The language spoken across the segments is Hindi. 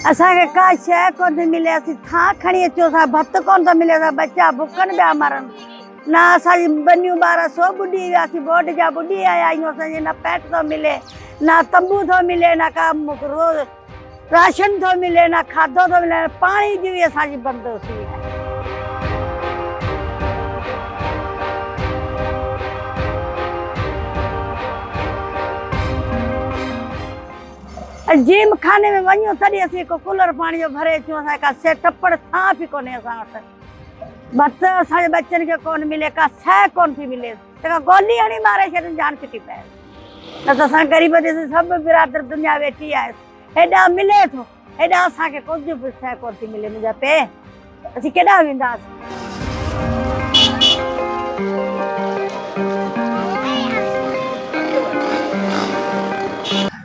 असांखे का शइ कोन थी मिले, असीं थां खणी अचूं, असां भत कोन थो मिले, असां बच्चा बुकनि पिया मरनि। ना असांजी बनियूं ॿार सो ॿुॾी वियासीं, बोड जा ॿुॾी आया आहियूं, असांखे न पैंट थो मिले, ना तंबू थो मिले, ना का रोज़ राशन थो मिले, ना खाधो थो मिले, पाणी जी बि असांजी बंदोबस्ती आहे। जिम खाने में वञूं तॾहिं असीं हिकु कूलर पाणी जो भरे अचूं, असांखे का शइ टपड़ थां बि कोन्हे असां वटि। भत असांजे बच्चनि खे कोन मिले, का शइ कोन थी मिले, तंहिंखां गोली हणी मारे छॾनि, जान फिटी पए। न त असां ग़रीब ॾिसी सभु बिरादर दुनिया वेठी आहे, हेॾा मिले थो, हेॾा असांखे कुझु बि शइ कोन थी मिले। मुंहिंजा पे असीं केॾा वेंदासीं?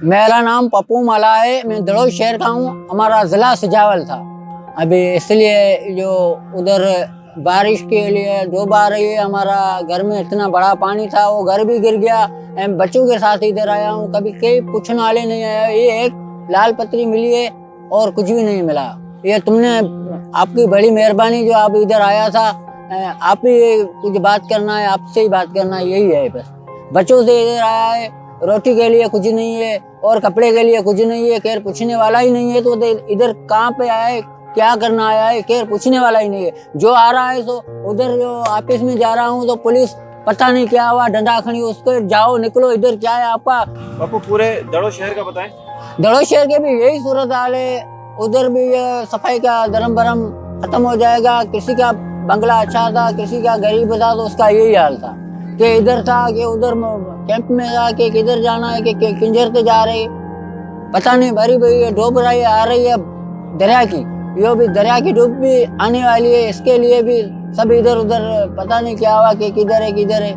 मेरा नाम पप्पू मला है, मैं दड़ोई शहर का हूँ। हमारा जिला सिजावल था। अभी इसलिए जो उधर बारिश के लिए 2 बार ये हमारा घर में इतना बड़ा पानी था, वो घर भी गिर गया। बच्चों के साथ इधर आया हूँ, कभी कोई पूछने वाले नहीं आया। ये एक लाल पत्री मिली है और कुछ भी नहीं मिला। ये तुमने आपकी बड़ी मेहरबानी जो आप इधर आया था। आप ही कुछ बात करना है, आपसे ही बात करना है, यही है बस। बच्चों से इधर आया है, रोटी के लिए कुछ नहीं है और कपड़े के लिए कुछ नहीं है, खैर पूछने वाला ही नहीं है। तो इधर कहाँ पे आया है, क्या करना आया है, खैर पूछने वाला ही नहीं है। जो आ रहा है सो उधर जो ऑफिस में जा रहा हूँ तो पुलिस पता नहीं क्या हुआ, डंडा खड़ी, उसको जाओ निकलो, इधर क्या है आपका। आपको पूरे दड़ो शहर का बताएं। दड़ो शहर के भी यही सूरत हाल है। उधर भी सफाई का धर्म भरम खत्म हो जाएगा। किसी का बंगला अच्छा था, किसी का गरीब था, तो उसका यही हाल था कि इधर था कि उधर कैंप में था कि किधर जाना है कि किंजर से जा रहे, पता नहीं। भरी भरी डूब रही आ रही है दरिया की, यो भी दरिया की डूब भी आने वाली है। इसके लिए भी सब इधर उधर पता नहीं क्या हुआ कि किधर है किधर है।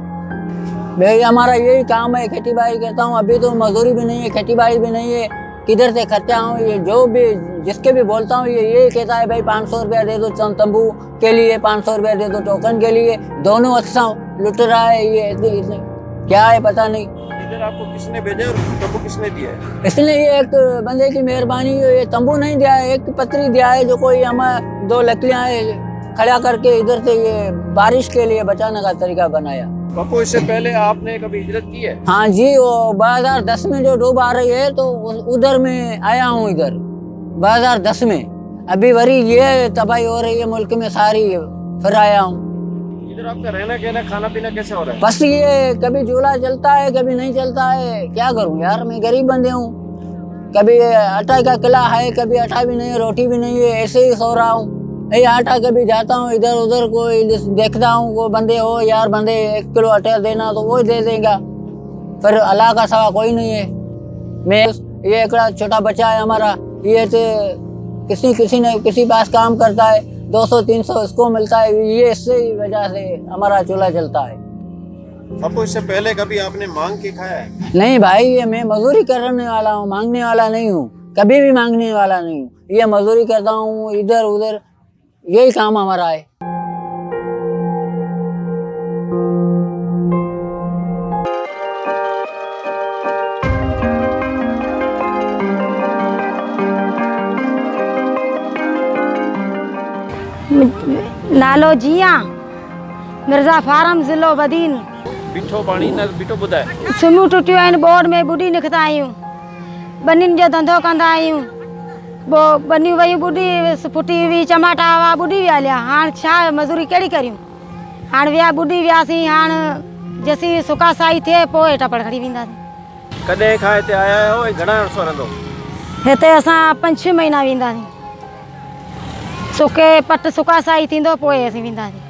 भाई हमारा यही काम है, खेती बाड़ी करता हूँ। अभी तो मजदूरी भी नहीं है, खेती बाड़ी भी नहीं है, किधर से खर्चा हूँ। ये जो भी जिसके भी बोलता हूँ ये यही कहता है, भाई 500 रुपया दे दो तंबू के लिए, 500 रुपया दे दो टोकन के लिए। दोनों अच्छा लुट रहा है ये, इतने क्या है पता नहीं। इधर आपको किसने भेजा और तंबू किसने दिया है? इसलिए ये एक बंदे की मेहरबानी, ये तंबू नहीं दिया है, एक पत्री दिया है जो कोई हमें 2 लकड़ियां खड़ा करके इधर से ये बारिश के लिए बचाने का तरीका बनाया। बापू इससे पहले आपने कभी हिजरत की है? हाँ जी, वो 2010 में जो डूब आ रही है तो उधर में आया हूँ, इधर 2010 में। अभी वरी ये तबाही हो रही है मुल्क में सारी, फिर आया हूँ। इधर आपका रहना कहना खाना पीना कैसे हो रहा है? बस ये कभी चूल्हा चलता है, कभी नहीं चलता है, क्या करूँ यार, मैं गरीब बंदे हूँ। कभी आटा का किला है, कभी आटा भी नहीं है, रोटी भी नहीं है, ऐसे ही सो रहा हूँ। ये आटा कभी जाता हूँ इधर उधर, कोई देखता हूँ को बंदे हो यार, बंदे 1 किलो आटा देना तो वो दे देगा, फिर अल्लाह का सवा कोई नहीं है। मैं ये एक छोटा बच्चा है हमारा, ये किसी पास काम करता है, 200-300 इसको मिलता है, ये इससे वजह से हमारा चूल्हा चलता है। आपको इससे पहले कभी आपने मांग के खाया है? नहीं भाई, ये मैं मजदूरी करने वाला हूँ, मांगने वाला नहीं हूँ, कभी भी मांगने वाला नहीं हूँ। ये मजदूरी करता हूँ इधर उधर, यही काम हमारा है। नालो जिया, मिर्ज़ा फारम, ज़िलो बदीन। बीठो पानी न बीठो ॿुधाए। सिमूं टुटियूं आहिनि, बोर्ड में ॿुॾी निकिता आहियूं, बनियुनि जो धंधो कंदा आहियूं। बनियूं वयूं ॿुॾी, फुटी हुई, टमाटा हुआ ॿुॾी विया हलिया। हाणे छा मज़दूरी कहिड़ी करियूं? हाणे ॿुॾी वियासीं, हाणे जैसी सुका साई थिए पोइ टपड़ खणी वेंदासीं। कॾहिं खां हिते आया आहियो ऐं घणा अर्सो रहंदो? हिते असां 5-6 महीना वेंदासीं। सुके पट सुका साई थींदो पोइ असीं वेंदासीं।